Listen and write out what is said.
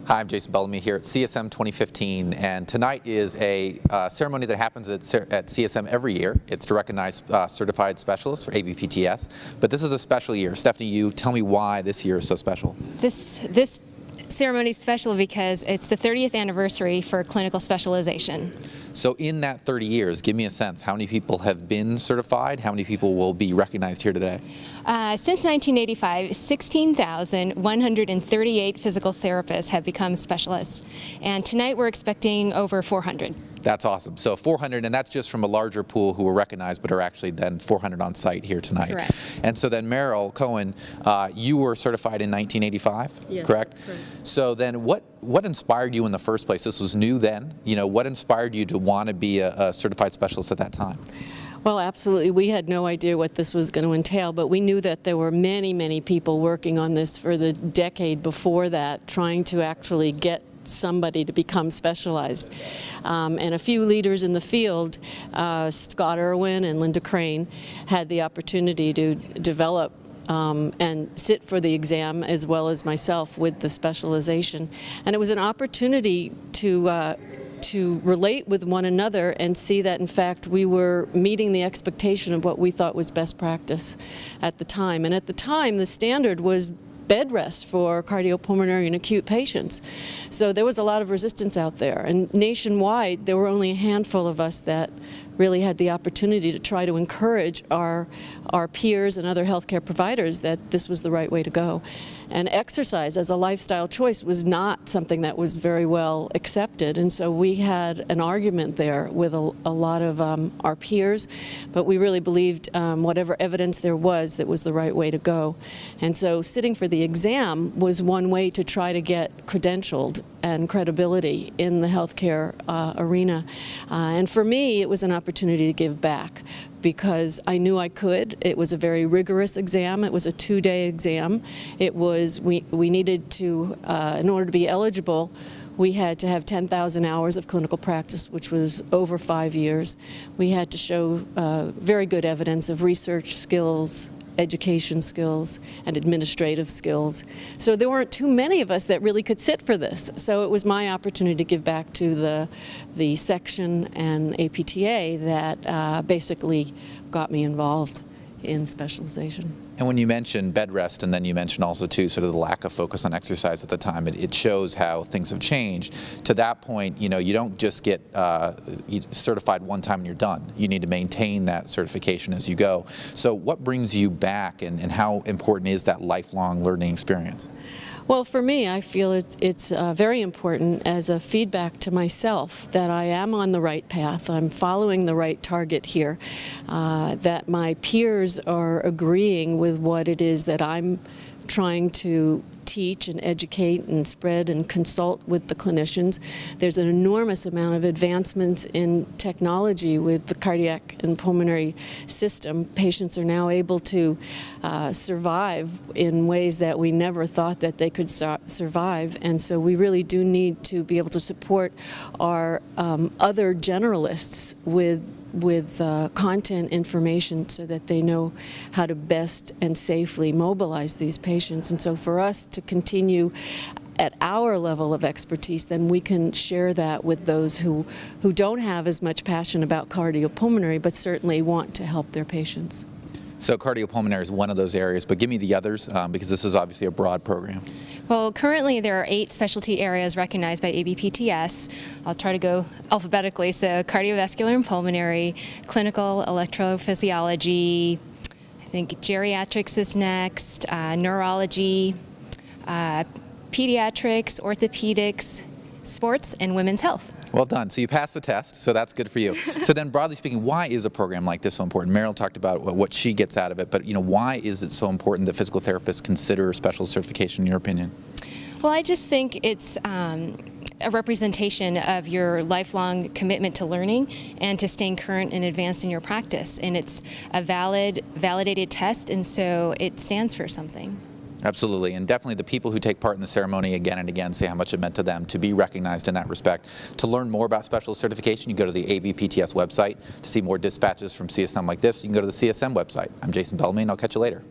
Hi, I'm Jason Bellamy here at CSM 2015, and tonight is a ceremony that happens at CSM every year. It's to recognize certified specialists for ABPTS, but this is a special year. Stephanie, you tell me why this year is so special. This ceremony is special because it's the 30th anniversary for clinical specialization. So in that 30 years, give me a sense, how many people have been certified? How many people will be recognized here today? Since 1985, 16,138 physical therapists have become specialists, and tonight we're expecting over 400. That's awesome. So 400, and that's just from a larger pool who were recognized, but are actually then 400 on site here tonight. Correct. And so then Meryl Cohen, you were certified in 1985, yes, correct? That's correct. So then what inspired you in the first place? This was new then. You know, what inspired you to want to be a certified specialist at that time? Well, absolutely. We had no idea what this was going to entail, but we knew that there were many, many people working on this for the decade before that, trying to actually get somebody to become specialized. And a few leaders in the field, Scott Irwin and Linda Crane, had the opportunity to develop and sit for the exam, as well as myself, with the specialization. And it was an opportunity to relate with one another and see that, in fact, we were meeting the expectation of what we thought was best practice at the time. And at the time, the standard was bed rest for cardiopulmonary and acute patients. So there was a lot of resistance out there. And nationwide, there were only a handful of us that really had the opportunity to try to encourage our peers and other healthcare providers that this was the right way to go. And exercise as a lifestyle choice was not something that was very well accepted, and so we had an argument there with a lot of our peers, but we really believed whatever evidence there was, that was the right way to go. And so sitting for the exam was one way to try to get credentialed and credibility in the healthcare arena. And for me, it was an opportunity to give back, because I knew I could. It was a very rigorous exam. It was a 2-day exam. It was, we needed to, in order to be eligible, we had to have 10,000 hours of clinical practice, which was over 5 years. We had to show very good evidence of research skills, education skills, and administrative skills. So there weren't too many of us that really could sit for this. So it was my opportunity to give back to the section and APTA that basically got me involved in specialization. And when you mention bed rest, and then you mention also too sort of the lack of focus on exercise at the time, it shows how things have changed. To that point, you know, you don't just get certified one time and you're done. You need to maintain that certification as you go. So what brings you back, and how important is that lifelong learning experience? Well, for me, I feel it's very important as a feedback to myself that I am on the right path, I'm following the right target here, that my peers are agreeing with what it is that I'm trying to teach and educate and spread and consult with the clinicians. There's an enormous amount of advancements in technology with the cardiac and pulmonary system. Patients are now able to survive in ways that we never thought that they could survive, and so we really do need to be able to support our other generalists with content information so that they know how to best and safely mobilize these patients. And so for us to continue at our level of expertise, then we can share that with those who don't have as much passion about cardiopulmonary, but certainly want to help their patients. So cardiopulmonary is one of those areas, but give me the others, because this is obviously a broad program. Well, currently there are 8 specialty areas recognized by ABPTS. I'll try to go alphabetically. So cardiovascular and pulmonary, clinical electrophysiology, I think geriatrics is next, neurology, pediatrics, orthopedics, sports, and women's health. Well done. So you passed the test, so that's good for you. So then, broadly speaking, why is a program like this so important? Meryl talked about what she gets out of it, but why is it so important that physical therapists consider specialist certification, in your opinion? Well, I just think it's a representation of your lifelong commitment to learning and to staying current and advanced in your practice. And it's a validated test, and so it stands for something. Absolutely, and definitely the people who take part in the ceremony again and again say how much it meant to them to be recognized in that respect. To learn more about specialist certification, you go to the ABPTS website. To see more dispatches from CSM like this, you can go to the CSM website. I'm Jason Bellamy, and I'll catch you later.